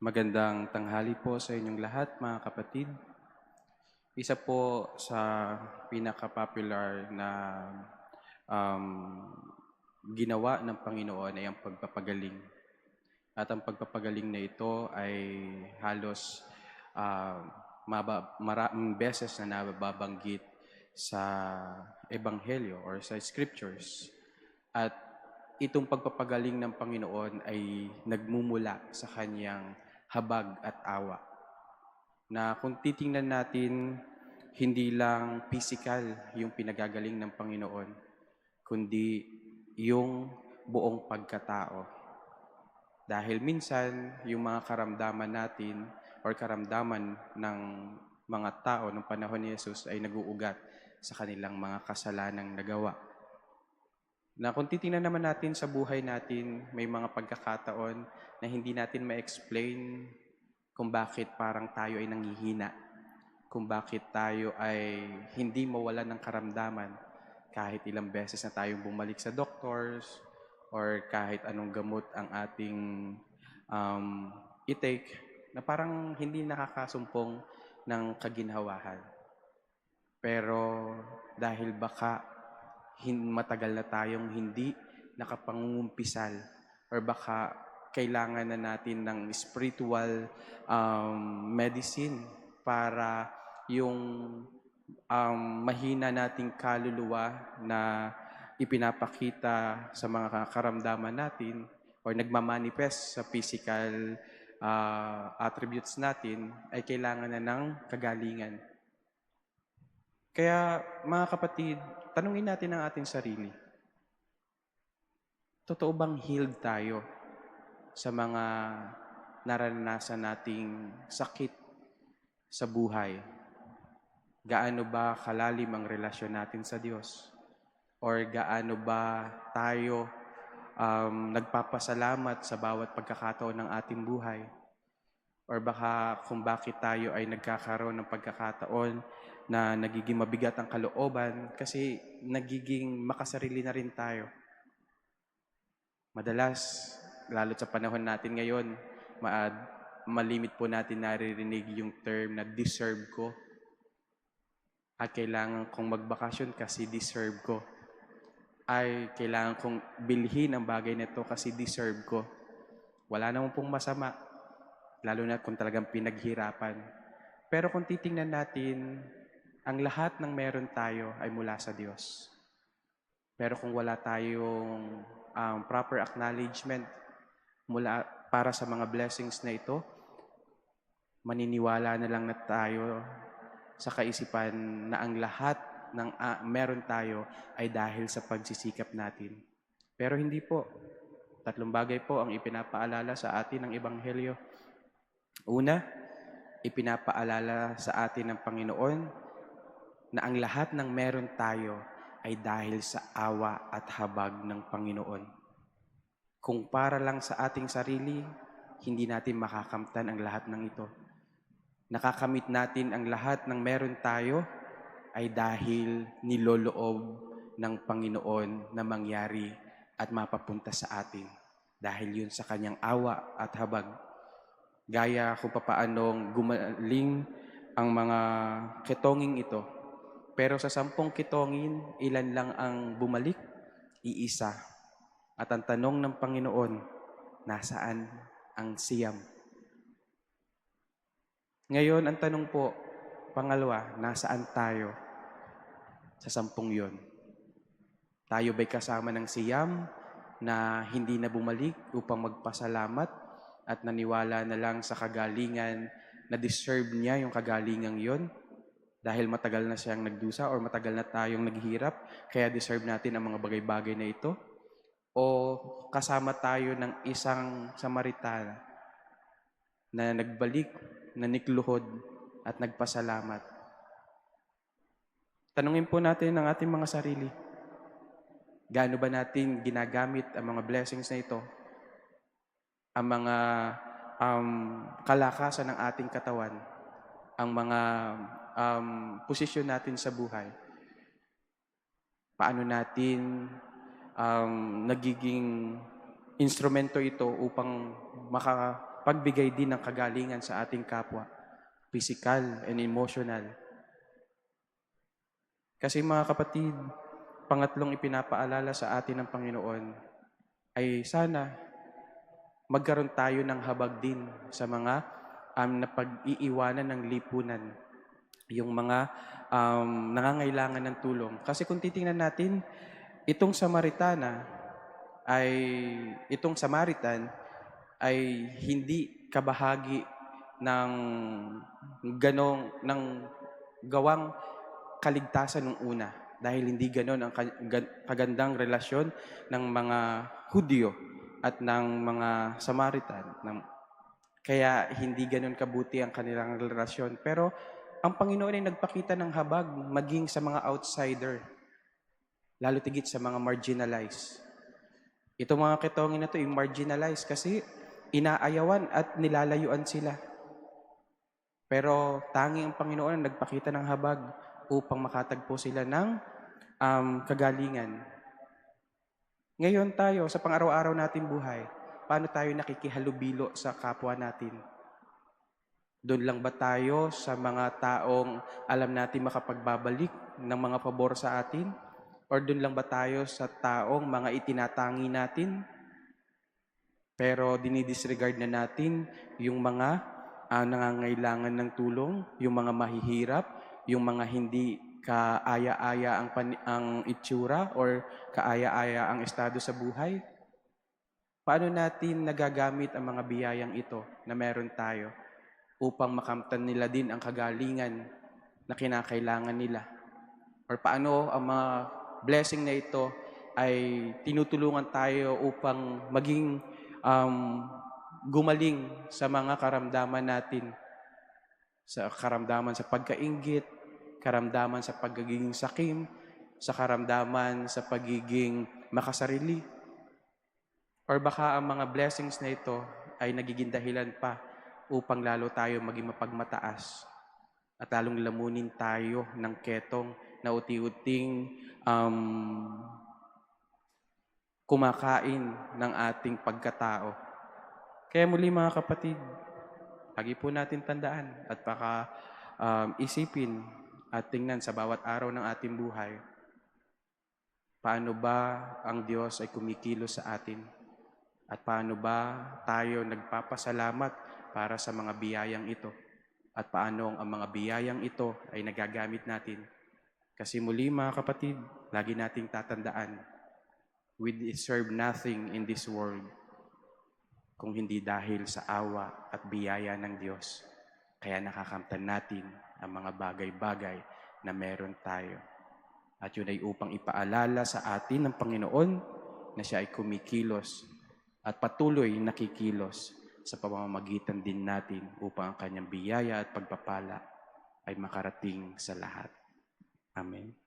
Magandang tanghali po sa inyong lahat, mga kapatid. Isa po sa pinaka-popular na um, ginawa ng Panginoon ay ang pagpapagaling. At ang pagpapagaling na ito ay halos uh, maraming beses na nababanggit sa Ebanghelyo or sa Scriptures. At itong pagpapagaling ng Panginoon ay nagmumula sa kanyang habag at awa. Na kung titingnan natin, hindi lang physical yung pinagagaling ng Panginoon, kundi yung buong pagkatao. Dahil minsan, yung mga karamdaman natin or karamdaman ng mga tao ng panahon ni Jesus ay naguugat sa kanilang mga kasalanang nagawa. Na kung titingnan naman natin sa buhay natin, may mga pagkakataon na hindi natin ma-explain kung bakit parang tayo ay nanghihina, kung bakit tayo ay hindi mawalan ng karamdaman kahit ilang beses na tayong bumalik sa doctors or kahit anong gamot ang ating i-take na parang hindi nakakasumpong ng kaginhawahan. Pero dahil baka matagal na tayong hindi nakapangungumpisal or baka kailangan na natin ng spiritual medicine para yung mahina nating kaluluwa na ipinapakita sa mga karamdaman natin or nagmamanifest sa physical attributes natin ay kailangan na ng kagalingan. Kaya mga kapatid, tanungin natin ang ating sarili. Totoo bang healed tayo sa mga naranasan nating sakit sa buhay? Gaano ba kalalim ang relasyon natin sa Diyos? Or gaano ba tayo nagpapasalamat sa bawat pagkakataon ng ating buhay? Or baka kung bakit tayo ay nagkakaroon ng pagkakataon na nagiging mabigat ang kalooban kasi nagiging makasarili na rin tayo. Madalas, lalo sa panahon natin ngayon, malimit po natin naririnig yung term na deserve ko. At kailangan kong magbakasyon kasi deserve ko. Ay kailangan kong bilhin ang bagay na ito kasi deserve ko. Wala naman pong masama, lalo na kung talagang pinaghirapan. Pero kung titingnan natin, ang lahat ng meron tayo ay mula sa Diyos. Pero kung wala tayong proper acknowledgement para sa mga blessings na ito, maniniwala na lang na tayo sa kaisipan na ang lahat ng meron tayo ay dahil sa pagsisikap natin. Pero hindi po. 3 bagay po ang ipinapaalala sa atin ng Ebanghelyo. Una, ipinapaalala sa atin ng Panginoon na ang lahat ng meron tayo ay dahil sa awa at habag ng Panginoon. Kung para lang sa ating sarili, hindi natin makakamtan ang lahat ng ito. Nakakamit natin ang lahat ng meron tayo ay dahil niloloob ng Panginoon na mangyari at mapapunta sa atin. Dahil yun sa kanyang awa at habag. Gaya kung papaanong gumaling ang mga ketonging ito. Pero sa 10 kitongin, ilan lang ang bumalik? Iisa. At ang tanong ng Panginoon, nasaan ang siyam? Ngayon, ang tanong po, pangalawa, nasaan tayo sa 10 yon? Tayo ba'y kasama ng siyam na hindi na bumalik upang magpasalamat at naniwala na lang sa kagalingan na deserve niya yung kagalingang yon? Dahil matagal na siyang nagdusa or matagal na tayong naghihirap, kaya deserve natin ang mga bagay-bagay na ito? O kasama tayo ng isang Samaritana na nagbalik, na nikluhod at nagpasalamat? Tanungin po natin ang ating mga sarili. Gaano ba natin ginagamit ang mga blessings na ito? Ang mga kalakasan ng ating katawan, ang mga posisyon natin sa buhay. Paano natin nagiging instrumento ito upang makapagbigay din ng kagalingan sa ating kapwa, physical and emotional. Kasi mga kapatid, pangatlong ipinapaalala sa atin ng Panginoon ay sana magkaroon tayo ng habag din sa mga napag-iiwanan ng lipunan, yung mga nangangailangan ng tulong. Kasi kung titingnan natin, itong ay itong Samaritan ay hindi kabahagi ng ng gawang kaligtasan nung una dahil hindi ganon ang kagandang relasyon ng mga Hudyo at ng mga Samaritan. Kaya hindi ganon kabuti ang kanilang relasyon. Pero ang Panginoon ay nagpakita ng habag maging sa mga outsider, lalo tigit sa mga marginalized. Itong mga ketongin na ito, yung marginalized kasi inaayawan at nilalayuan sila. Pero tanging ang Panginoon ang nagpakita ng habag upang makatagpo sila ng kagalingan. Ngayon tayo, sa pang-araw-araw natin buhay, paano tayo nakikihalubilo sa kapwa natin? Doon lang ba tayo sa mga taong alam natin makapagbabalik ng mga pabor sa atin? Or doon lang ba tayo sa taong mga itinatangi natin? Pero dinidisregard na natin yung mga nangangailangan ng tulong, yung mga mahihirap, yung mga hindi kaaya-aya ang itsura or kaaya-aya ang estado sa buhay. Paano natin nagagamit ang mga biyayang ito na meron tayo upang makamtan nila din ang kagalingan na kinakailangan nila? Or paano ang mga blessing na ito ay tinutulungan tayo upang maging gumaling sa mga karamdaman natin, sa karamdaman sa pagkainggit, karamdaman sa pagiging sakim, sa karamdaman sa pagiging makasarili. Or baka ang mga blessings na ito ay nagiging dahilan pa upang lalo tayo maging mapagmataas at lalong lamunin tayo ng ketong na uti-uting kumakain ng ating pagkatao. Kaya muli mga kapatid, lagi po natin tandaan at baka isipin at tingnan sa bawat araw ng ating buhay, paano ba ang Diyos ay kumikilos sa atin? At paano ba tayo nagpapasalamat para sa mga biyayang ito? At paano ang mga biyayang ito ay nagagamit natin? Kasi muli mga kapatid, lagi nating tatandaan, we deserve nothing in this world kung hindi dahil sa awa at biyaya ng Diyos. Kaya nakakamtan natin ang mga bagay-bagay na meron tayo. At yun ay upang ipaalala sa atin ng Panginoon na siya ay kumikilos at patuloy nakikilos sa pamamagitan din natin upang ang kanyang biyaya at pagpapala ay makarating sa lahat. Amen.